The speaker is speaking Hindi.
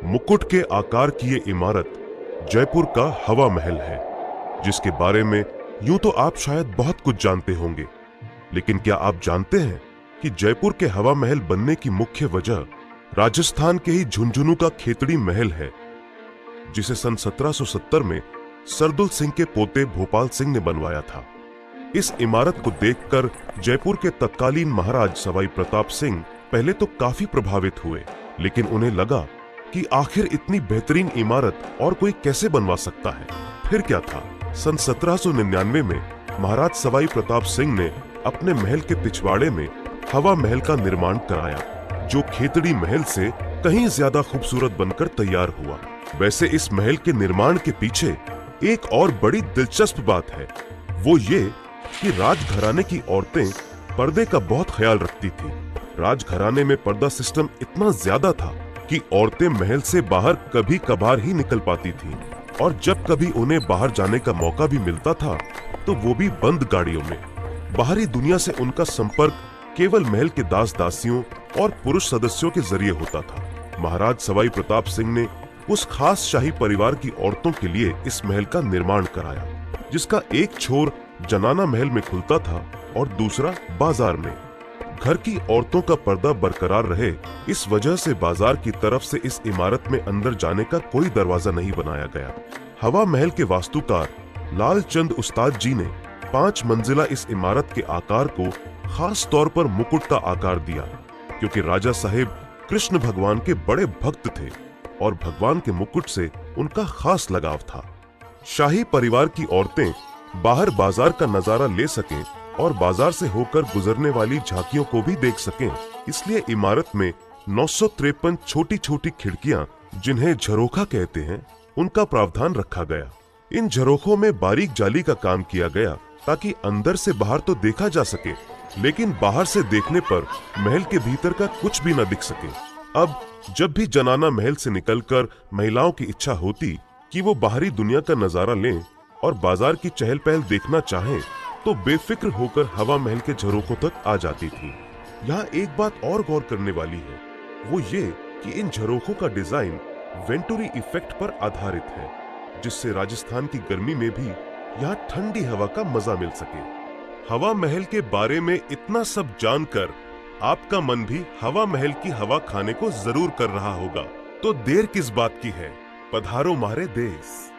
मुकुट के आकार की ये इमारत जयपुर का हवा महल है, जिसके बारे में यूं तो आप शायद बहुत कुछ जानते होंगे, लेकिन क्या आप जानते हैं कि जयपुर के हवा महल बनने की मुख्य वजह राजस्थान के ही झुंझुनू का खेतड़ी महल है, जिसे सन 1770 में सरदुल सिंह के पोते भोपाल सिंह ने बनवाया था। इस इमारत को देखकर जयपुर के तत्कालीन महाराज सवाई प्रताप सिंह पहले तो काफी प्रभावित हुए, लेकिन उन्हें लगा कि आखिर इतनी बेहतरीन इमारत और कोई कैसे बनवा सकता है। फिर क्या था, सन 1799 में महाराज सवाई प्रताप सिंह ने अपने महल के पिछवाड़े में हवा महल का निर्माण कराया, जो खेतड़ी महल से कहीं ज्यादा खूबसूरत बनकर तैयार हुआ। वैसे इस महल के निर्माण के पीछे एक और बड़ी दिलचस्प बात है, वो ये कि राजघराने की औरतें पर्दे का बहुत ख्याल रखती थी। राजघराने में पर्दा सिस्टम इतना ज्यादा था कि औरतें महल से बाहर कभी कभार ही निकल पाती थीं, और जब कभी उन्हें बाहर जाने का मौका भी मिलता था तो वो भी बंद गाड़ियों में। बाहरी दुनिया से उनका संपर्क केवल महल के दास दासियों और पुरुष सदस्यों के जरिए होता था। महाराज सवाई प्रताप सिंह ने उस खास शाही परिवार की औरतों के लिए इस महल का निर्माण कराया, जिसका एक छोर जनाना महल में खुलता था और दूसरा बाजार में। घर की औरतों का पर्दा बरकरार रहे, इस वजह से बाजार की तरफ से इस इमारत में अंदर जाने का कोई दरवाजा नहीं बनाया गया। हवा महल के वास्तुकार लालचंद उस्ताद जी ने 5 मंजिला इस इमारत के आकार को खास तौर पर मुकुट का आकार दिया, क्योंकि राजा साहेब कृष्ण भगवान के बड़े भक्त थे और भगवान के मुकुट से उनका खास लगाव था। शाही परिवार की औरतें बाहर बाजार का नजारा ले सकें और बाजार से होकर गुजरने वाली झांकियों को भी देख सकें, इसलिए इमारत में 953 छोटी छोटी खिड़कियां, जिन्हें झरोखा कहते हैं, उनका प्रावधान रखा गया। इन झरोखों में बारीक जाली का काम किया गया ताकि अंदर से बाहर तो देखा जा सके, लेकिन बाहर से देखने पर महल के भीतर का कुछ भी न दिख सके। अब जब भी जनाना महल से निकलकर महिलाओं की इच्छा होती कि वो बाहरी दुनिया का नजारा लें और बाजार की चहल पहल देखना चाहें, तो बेफिक्र होकर हवा महल के झरोखों तक आ जाती थी। यहाँ एक बात और गौर करने वाली है, वो ये कि इन झरोखों का डिजाइन वेंटुरी इफेक्ट पर आधारित है, जिससे राजस्थान की गर्मी में भी यहाँ ठंडी हवा का मजा मिल सके। हवा महल के बारे में इतना सब जानकर आपका मन भी हवा महल की हवा खाने को जरूर कर रहा होगा, तो देर किस बात की है, पधारो मारे देश।